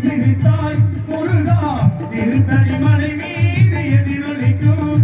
சிரித்தாய் முருகா திருத்தணி மலை மீது எதிரொலிக்கும்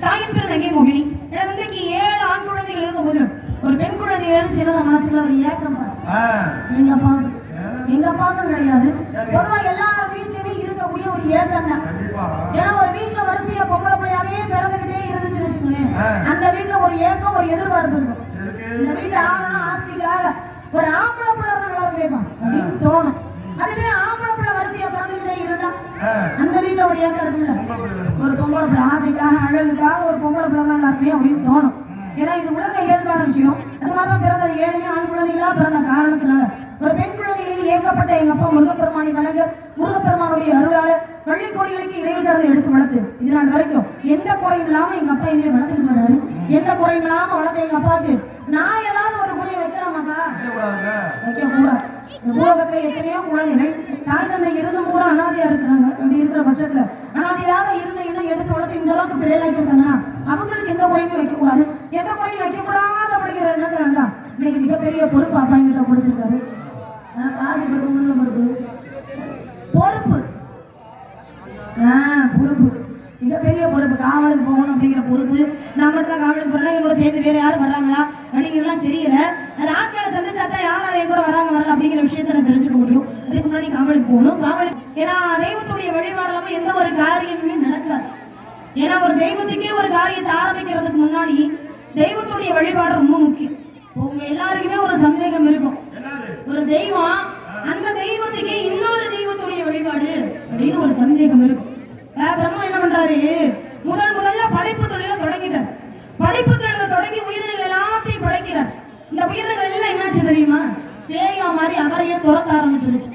தாயின் பேர் நகை மோகினி. தந்தைக்கு 7 ஆண் குழந்தைகள் இருந்த போதிலும் ஒரு பெண் குழந்தை சின்னத மனசுல ஒரு ஏக்கம். எங்க அப்பாவும் கிடையாது. பொதுவா எல்லா வீட்லயுமே இருக்கக்கூடிய ஒரு ஏக்கம் தான். ஏன்னா ஒரு வீட்டுல வரிசையா பொம்பளை பிள்ளையாவே பிறந்துகிட்டே இருந்துச்சுன்னு வச்சுக்கோங்களேன், அந்த வீட்டுல ஒரு ஏக்கம் ஒரு எதிர்பார்ப்பு இருக்கும். இந்த வீட்டு ஆகணும் ஆஸ்திக்காக ஒரு ஆம்பளை பிள்ளை வேணும் அப்படின்னு தோணும். அதுவே ஆம்பளை பிள்ளை வரிசையா பிறந்துகிட்டே இருந்தா அந்த வீட்டுல ஒரு ஏக்கம் இருக்குல்ல, ஒரு பொம்பளை பிள்ளை ஆசைக்காக அழகுக்காக ஒரு பொம்பளை பிள்ளை நல்லா இருப்பே அப்படின்னு தோணும். ஏன்னா இது உலக இயல்பான விஷயம். அது மாதிரிதான் பிறந்தது 7 ஆண் குழந்தைகளா பிறந்த காரணத்தினால ஒரு பெண் குழந்தைகளில் ஏற்கப்பட்ட எங்க அப்பா முருகப்பெருமானை வணங்க முருகப்பெருமானுடைய அருளால வள்ளி கோயிலுக்கு இடையில் கடந்து எடுத்து வளர்த்து இதனால் வரைக்கும் எந்த குறையும் இல்லாம எங்க அப்பா என்னைய வளர்த்துட்டு வர்றாரு. எந்த குறையும் இல்லாம வளர்த்த எங்க அப்பாவுக்கு நான் ஏதாவது ஒரு குறையை வைக்கலாமாப்பா? வைக்க கூடாது. உலகத்துல எத்தனையோ குழந்தைகள் தாய் தந்தை இருந்தும் கூட அனாதையா இருக்கிறாங்க. அப்படி இருக்கிற பட்சத்துல அனாதையாக இருந்த இன்னும் எடுத்து வளர்த்து இந்த அளவுக்கு பெரியலாக்கி இருக்காங்கன்னா அவங்களுக்கு எந்த குறையுமே வைக்க கூடாது. எந்த குறையும் வைக்க கூடாது அப்படிங்கிற எண்ணத்துல தான் இன்னைக்கு மிகப்பெரிய பொறுப்பு அப்பா என்கிட்ட கொடுத்திருக்காரு. பாசி பொறுப்பு முதல்ல பொறுப்பு பொறுப்பு மிகப்பெரிய பொறுப்பு. காவலுக்கு போகணும் அப்படிங்கிற பொறுப்பு. நான் மட்டும் தான் காவலுக்கு போறேன், எங்களோட சேர்ந்து வேற யாரும் வர்றாங்களா அப்படிங்கிறதுலாம் தெரியல. அது ஆட்களை சந்திச்சா தான் யார் என் கூட வராங்க வரல அப்படிங்கிற விஷயத்த நான் தெரிஞ்சுக்க முடியும். அதுக்கு முன்னாடி காவலுக்கு போகணும். காவலுக்கு ஏன்னா தெய்வத்துடைய வழிபாடுலாம எந்த ஒரு காரியமுமே நடக்காது. ஏன்னா ஒரு தெய்வத்துக்கே ஒரு காரியத்தை ஆரம்பிக்கிறதுக்கு முன்னாடி தெய்வத்துடைய வழிபாடு ரொம்ப முக்கியம். உங்க எல்லாருக்குமே ஒரு சந்தேகம் இருக்கும், ஒரு தெய்வம் அந்த தெய்வத்துக்கே இன்னொரு தெய்வத்துடைய வழிபாடு அப்படின்னு ஒரு சந்தேகம் இருக்கும். பிரம்மா என்ன பண்றாரு, முதல்ல படைப்பு தொழில தொடங்கிட்டார். படைப்பு தொழில தொடங்கி உயிரினங்கள் எல்லாத்தையும் படைக்கிறார். இந்த உயிரினங்கள் எல்லாம் என்னாச்சு தெரியுமா, பேயா மாதிரி அவரையே துரத்த ஆரம்பிச்சிருச்சு.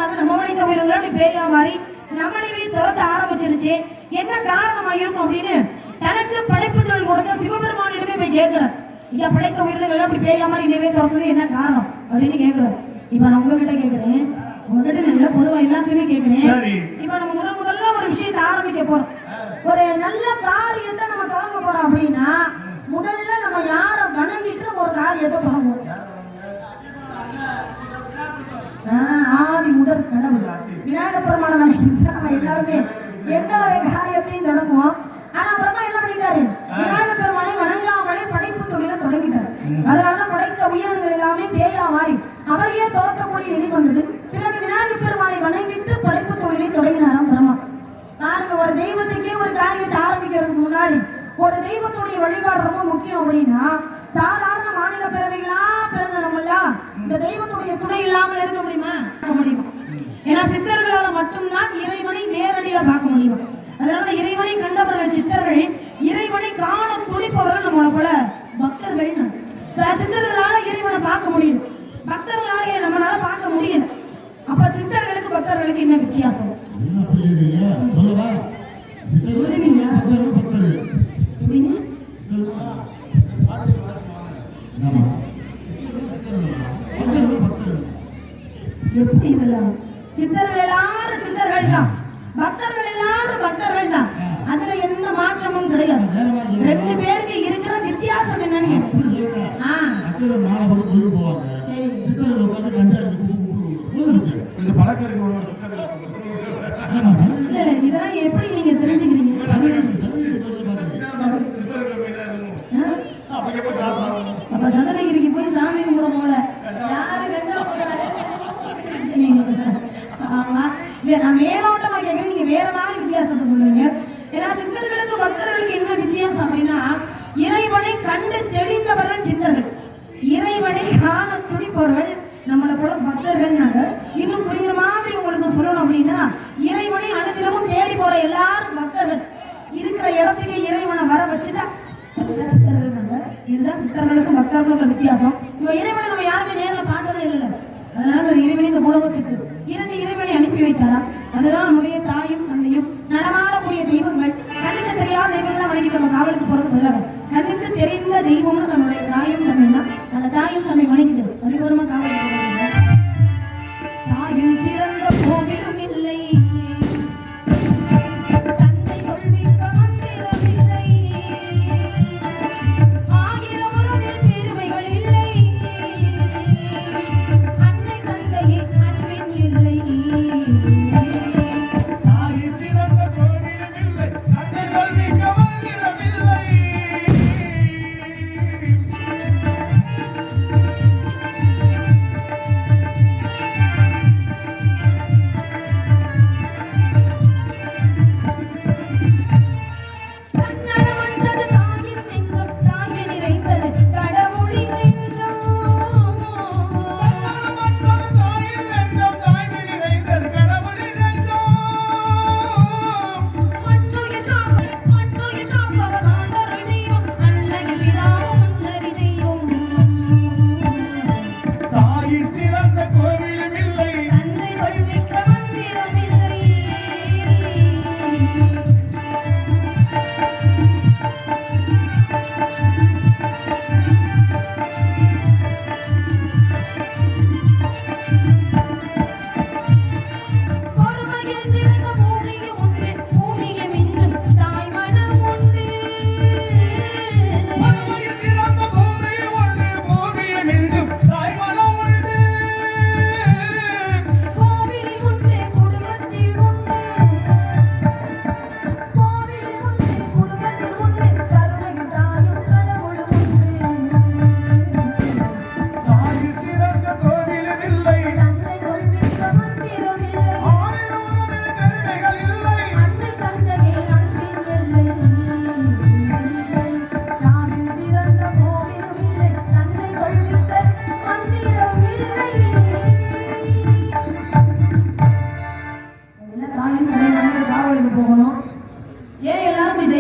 அது நம்ம வளைத்த உயிரினங்கள் அப்படி பேயா மாதிரி நம்மளையே துரத்த ஆரம்பிச்சிருச்சு. என்ன காரணமா இருக்கும் அப்படின்னு தனக்கு படைப்பு தொழில் கொடுத்த சிவபெருமானிடமே போய் கேட்கிறார். இங்க படைத்த உயிரினங்கள் அப்படி பேயா மாதிரி இன்னவே துரத்தது என்ன காரணம் அப்படின்னு கேட்கிறார். இப்ப நான் உங்ககிட்ட கேட்கிறேன், உங்ககிட்ட நல்ல பொதுவா எல்லாத்தையுமே கேட்கிறேன். இப்ப நம்ம முதல்ல ஒரு விஷயத்தை ஆரம்பிக்க போறோம், ஒரு நல்ல காரியத்தை நம்ம தொடங்க போறோம் அப்படின்னா முதல்ல நம்ம யார வணங்கிட்டு ஒரு காரியத்தை தொடங்குவோம். ஆதி முதல் கடவுள் விநாயகர் பெருமானை வணங்கிட்டு நம்ம எல்லாருமே எந்த ஒரு காரியத்தையும் தொடங்குவோம். ஆனா அப்புறமா என்ன பண்ணிட்டாரு, விநாயகர் பெருமானை வணங்காமலே படைப்பு தொழிலை தொடங்கிட்டாரு. அதனாலதான் படைத்த உயிரினங்கள் எல்லாமே பேயா மாறி அவரையே தோற்றக்கூடிய நிலை வந்தது. பிறகு விநாயகர் பெருமானை வணங்கிட்டு படைப்பு தொழிலை தொடங்கினாராம் பிரம்மா. பாருங்க, ஒரு தெய்வத்துக்கே ஒரு காரியத்தை ஆரம்பிக்கிறதுக்கு முன்னாடி ஒரு தெய்வத்துடைய வழிபாடு ரொம்ப முக்கியம். அப்படின்னா சாதாரண மாநில பிறவைகளா பிறந்த நம்மளா இந்த தெய்வத்துடைய துணை இல்லாமல் இருக்க முடியுமா? ஏன்னா சித்தர்களால மட்டும்தான் இறைவனை நேரடியா பார்க்க முடியும். அதனால இறைவனை கண்டவர்கள் சித்தர்கள், இறைவனை காண துடிப்பவர்கள் நம்மளை போல பக்தர்கள். சித்தர்களால இறைவனை பார்க்க முடியுது, பக்தர்களால நம்மளால பார்க்க முடியல. அப்ப சித்தர்களுக்கு பக்தர்களுக்கு என்ன வித்தியாசம்? எப்படி இதெல்லாம்? சித்தர்கள் எல்லாரும் சித்தர்கள் தான், பக்தர்கள் எல்லாரும் பக்தர்கள் தான். அதுல எந்த மாற்றமும் கிடையாது. 2 பேருக்கு இருக்கிற வித்தியாசம் என்னன்னு இதெல்லாம் எப்படி நீங்க தெரிஞ்சுக்கிறீங்க? அப்ப சந்தனகிரிக்கு போய் சாமி கும்பிட போல யாரு இல்ல, நான் மேலோட்டமா கேட்கிறேன், நீங்க வேற மாதிரி வித்தியாசத்தை சொல்லுவீங்க. ஏன்னா சித்தர்களுக்கு பக்தர்களுக்கு என்ன வித்தியாசம் அப்படின்னா இறைவனை கண்டு தெளிந்தவர்கள் சித்தர்கள், இறைவனை காண துடிப்பவர்கள் நம்மளை போல பக்தர்கள். இன்னும் புரியுற மாதிரி உங்களுக்கு சொல்லணும் அப்படின்னா இறைவனை அனுதினமும் தேடி போற எல்லாரும் பக்தர்கள். இருக்கிற இடத்துக்கு இறைவனை வர வச்சுட்டா சித்தர்கள். இதுதான் சித்தர்களுக்கும் பக்தர்களுக்கும் வித்தியாசம். இப்ப இறைவனை நம்ம யாருமே நேரில் பார்த்ததே இல்லை. அதனால இறைவனை இந்த உலகத்துக்கு 2 இறைவனை அனுப்பி வைத்தாராம். அதுதான் நம்முடைய தாயும் தந்தையும். நடமாடக்கூடிய தெய்வங்கள், கண்ணுக்கு தெரியாத தெய்வங்கள் வணங்கிட்டு நம்ம காவலுக்கு போறது பதிலாக கண்ணுக்கு தெரிந்த தெய்வம்னு நம்மளுடைய தாயும் தந்தைன்னா அந்த தாயும் தந்தை வணங்கிட்டு அதுக்கு வருமா காவல்